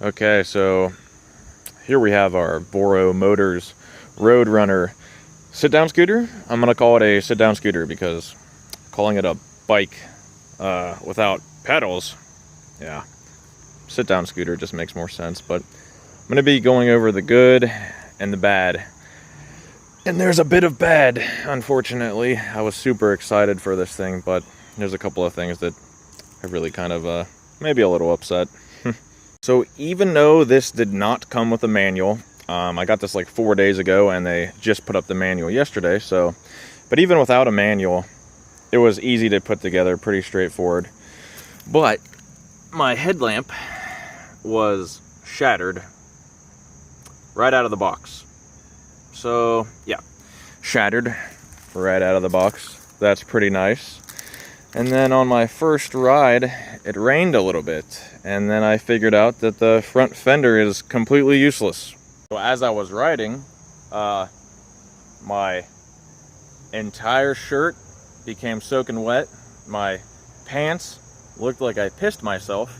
Okay, so here we have our Voro Motors Roadrunner sit-down scooter. I'm gonna call it a sit-down scooter because calling it a bike without pedals, yeah, sit-down scooter just makes more sense. But I'm gonna be going over the good and the bad. And there's a bit of bad, unfortunately. I was super excited for this thing, but there's a couple of things that I really kind of maybe a little upset. So even though this did not come with a manual, I got this like 4 days ago and they just put up the manual yesterday. So, but even without a manual, it was easy to put together, pretty straightforward. But my headlamp was shattered right out of the box. So yeah, shattered right out of the box. That's pretty nice. And then on my first ride, it rained a little bit, and then I figured out that the front fender is completely useless. So as I was riding, my entire shirt became soaking wet, my pants looked like I pissed myself,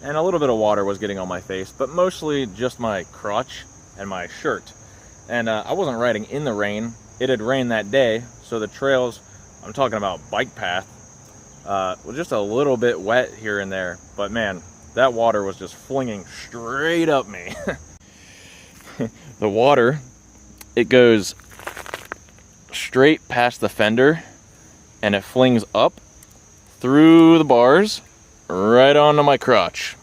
and a little bit of water was getting on my face, but mostly just my crotch and my shirt. And I wasn't riding in the rain. It had rained that day, so the trails, I'm talking about bike path, was just a little bit wet here and there, but man, that water was just flinging straight up me. The water, it goes straight past the fender and it flings up through the bars right onto my crotch.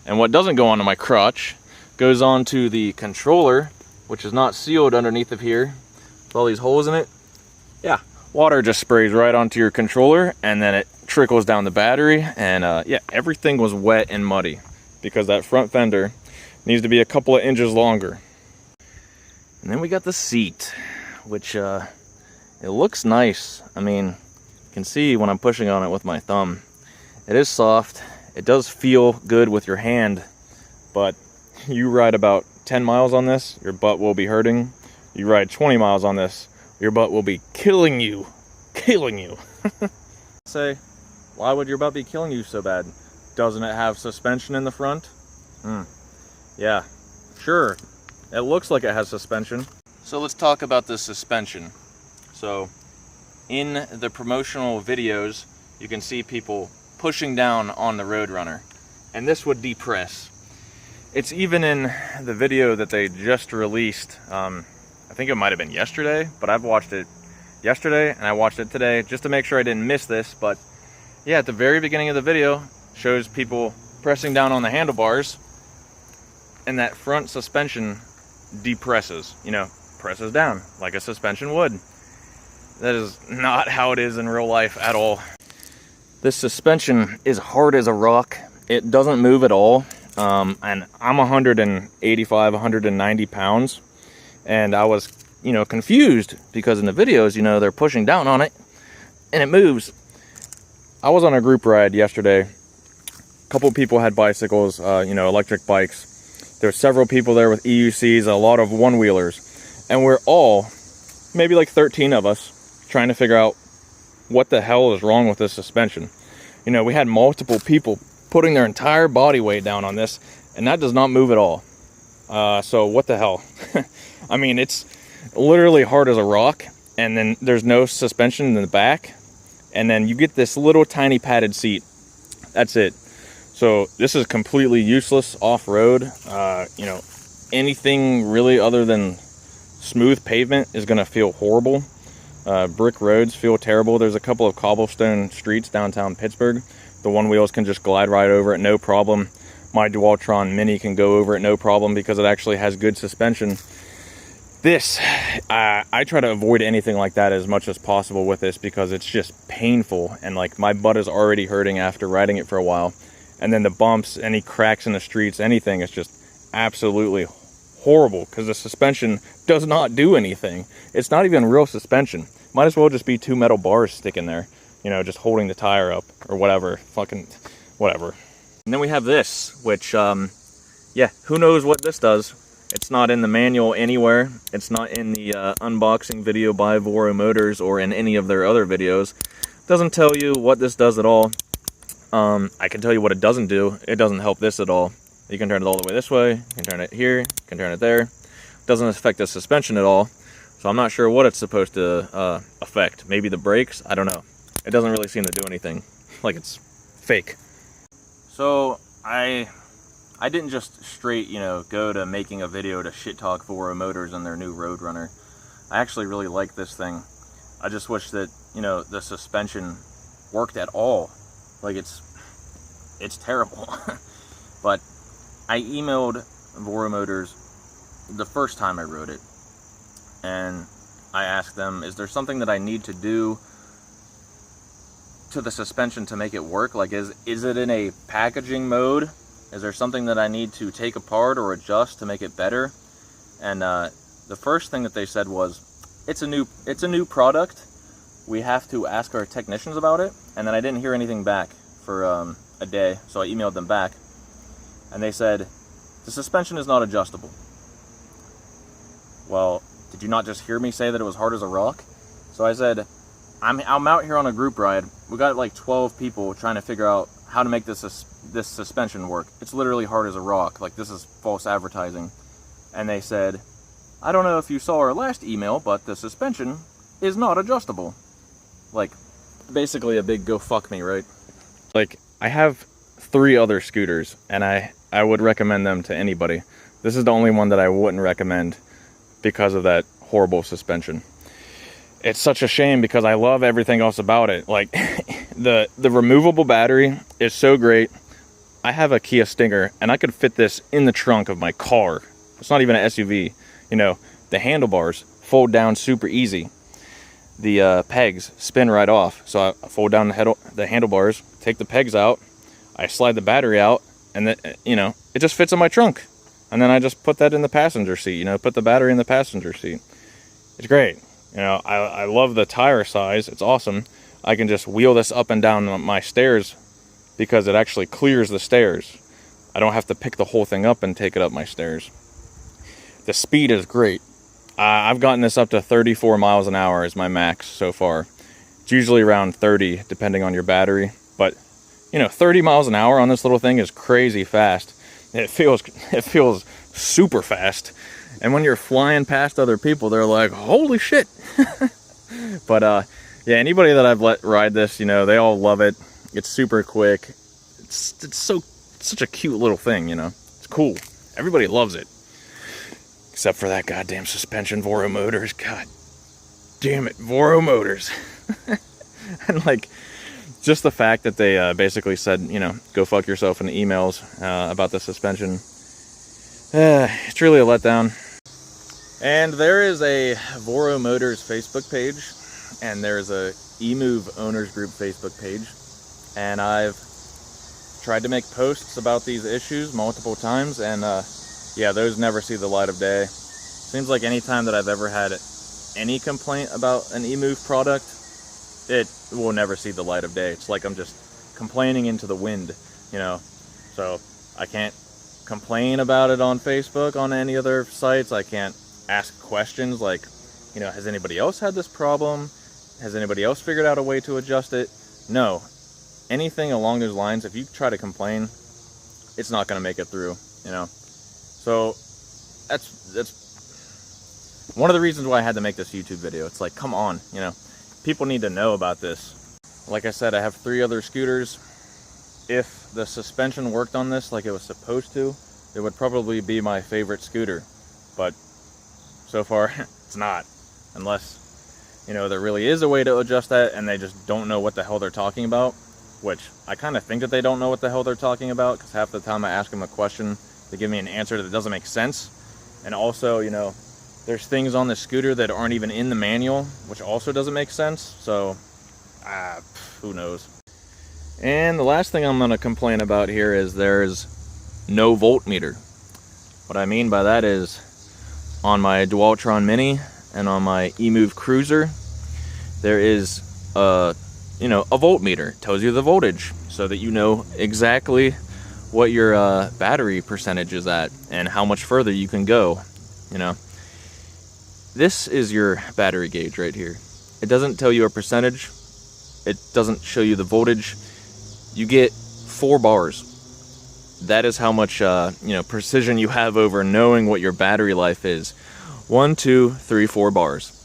And what doesn't go onto my crotch goes onto the controller, which is not sealed underneath of here with all these holes in it. Yeah, water just sprays right onto your controller and then it trickles down the battery, and yeah, everything was wet and muddy because that front fender needs to be a couple of inches longer. And then we got the seat, which it looks nice. I mean, you can see when I'm pushing on it with my thumb, it is soft. It does feel good with your hand, but you ride about 10 miles on this, your butt will be hurting. You ride 20 miles on this, your butt will be killing you. Say, why would your butt be killing you so bad? Doesn't it have suspension in the front? Yeah, sure. It looks like it has suspension. So let's talk about the suspension. So in the promotional videos, you can see people pushing down on the Roadrunner, and this would depress. It's even in the video that they just released. I think it might have been yesterday, but I've watched it yesterday and I watched it today just to make sure I didn't miss this. But yeah, at the very beginning of the video, shows people pressing down on the handlebars, and that front suspension depresses, you know, presses down like a suspension would. That is not how it is in real life at all. This suspension is hard as a rock. It doesn't move at all. And I'm 185, 190 pounds, and I was, you know, confused because in the videos, you know, they're pushing down on it and it moves. I was on a group ride yesterday. A couple people had bicycles, you know, electric bikes. There were several people there with EUCs, a lot of one-wheelers. And we're all, maybe like 13 of us, trying to figure out what the hell is wrong with this suspension. You know, we had multiple people putting their entire body weight down on this, and that does not move at all. So what the hell? I mean, it's literally hard as a rock, and then there's no suspension in the back. And then you get this little tiny padded seat. That's it. So this is completely useless off-road. You know, anything really other than smooth pavement is going to feel horrible. Brick roads feel terrible. There's a couple of cobblestone streets downtown Pittsburgh. The one wheels can just glide right over it, no problem. My Dualtron Mini can go over it, no problem, because it actually has good suspension. This, I try to avoid anything like that as much as possible with this because it's just painful, and like my butt is already hurting after riding it for a while. And then the bumps, any cracks in the streets, anything, it's just absolutely horrible because the suspension does not do anything. It's not even real suspension. Might as well just be two metal bars sticking there, you know, just holding the tire up or whatever, fucking whatever. And then we have this, which, yeah, who knows what this does. It's not in the manual anywhere. It's not in the unboxing video by Voro Motors or in any of their other videos. It doesn't tell you what this does at all. I can tell you what it doesn't do. It doesn't help this at all. You can turn it all the way this way, you can turn it here, you can turn it there. Doesn't affect the suspension at all, so I'm not sure what it's supposed to affect. Maybe the brakes, I don't know. It doesn't really seem to do anything, like it's fake. So I didn't just straight, you know, go to making a video to shit talk Voro Motors and their new Roadrunner. I actually really like this thing. I just wish that, you know, the suspension worked at all. Like, it's terrible. But I emailed Voro Motors the first time I wrote it, and I asked them, is there something that I need to do to the suspension to make it work? Like, is it in a packaging mode? Is there something that I need to take apart or adjust to make it better? And the first thing that they said was, it's a new product. We have to ask our technicians about it. And then I didn't hear anything back for a day, so I emailed them back, and they said, the suspension is not adjustable. Well, did you not just hear me say that it was hard as a rock? So I said, I'm out here on a group ride. We got like 12 people trying to figure out how to make this suspension work. It's literally hard as a rock. Like, this is false advertising. And they said, I don't know if you saw our last email, but the suspension is not adjustable. Like, basically a big go fuck me, right? Like, I have 3 other scooters, and I would recommend them to anybody. This is the only one that I wouldn't recommend because of that horrible suspension. It's such a shame because I love everything else about it. Like, the removable battery is so great. I have a Kia Stinger, and I could fit this in the trunk of my car. It's not even an SUV. You know, the handlebars fold down super easy. The pegs spin right off. So I fold down the handlebars, take the pegs out, I slide the battery out, and then, you know, it just fits in my trunk. And then I just put that in the passenger seat, you know, put the battery in the passenger seat. It's great. You know, I love the tire size. It's awesome. I can just wheel this up and down my stairs because it actually clears the stairs. I don't have to pick the whole thing up and take it up my stairs. The speed is great. I've gotten this up to 34 miles an hour as my max so far. It's usually around 30 depending on your battery. But, you know, 30 miles an hour on this little thing is crazy fast. It feels super fast. And when you're flying past other people, they're like, holy shit. But yeah, anybody that I've let ride this, you know, they all love it. It's super quick. It's such a cute little thing, you know. It's cool. Everybody loves it. Except for that goddamn suspension, Voro Motors. God damn it, Voro Motors. And like, just the fact that they basically said, you know, go fuck yourself in the emails about the suspension. It's really a letdown. And there is a Voro Motors Facebook page, and there's a Emove Owners Group Facebook page, and I've tried to make posts about these issues multiple times, and yeah, those never see the light of day. Seems like any time that I've ever had any complaint about an Emove product, it will never see the light of day. It's like I'm just complaining into the wind, you know. So I can't complain about it on Facebook, on any other sites. I can't ask questions like, you know, has anybody else had this problem? Has anybody else figured out a way to adjust it? No. Anything along those lines, if you try to complain, it's not going to make it through, you know. So that's one of the reasons why I had to make this YouTube video. It's like, come on, you know, people need to know about this. Like I said, I have 3 other scooters. If the suspension worked on this like it was supposed to, it would probably be my favorite scooter. But so far, it's not. Unless, you know, there really is a way to adjust that and they just don't know what the hell they're talking about. Which, I kind of think that they don't know what the hell they're talking about, because half the time I ask them a question, they give me an answer that doesn't make sense. And also, you know, there's things on the scooter that aren't even in the manual, which also doesn't make sense. So, who knows. And the last thing I'm going to complain about here is there's no voltmeter. What I mean by that is, on my Dualtron Mini and on my Emove Cruiser, there is a voltmeter. It tells you the voltage so that you know exactly what your battery percentage is at and how much further you can go, you know. This is your battery gauge right here. It doesn't tell you a percentage. It doesn't show you the voltage. You get 4 bars. that is how much precision you have over knowing what your battery life is. 1, 2, 3, 4 bars.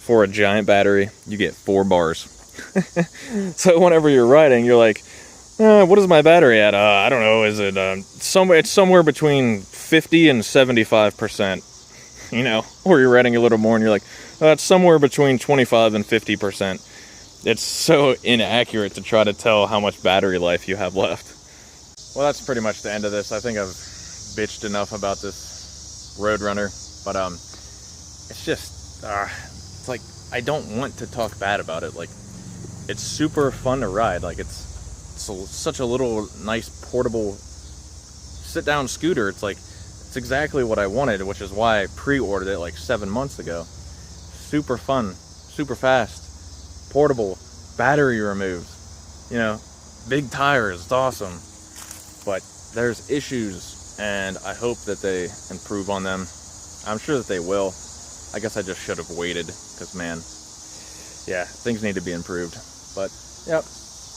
For a giant battery, you get 4 bars. So whenever you're riding, you're like, what is my battery at? I don't know. Is it it's somewhere between 50 and 75%, you know, or you're riding a little more and you're like, it's somewhere between 25 and 50%. It's so inaccurate to try to tell how much battery life you have left. Well, that's pretty much the end of this. I think I've bitched enough about this Roadrunner, but it's just it's like I don't want to talk bad about it. Like, it's super fun to ride. Like, it's such a little nice portable sit-down scooter. It's like, it's exactly what I wanted, which is why I pre-ordered it like 7 months ago. Super fun, super fast, portable, battery removed, you know, big tires. It's awesome. But there's issues, and I hope that they improve on them. I'm sure that they will. I guess I just should have waited, because, man, yeah, things need to be improved. But, yep,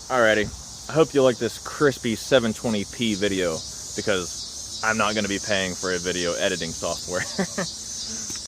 alrighty. I hope you like this crispy 720p video, because I'm not going to be paying for a video editing software.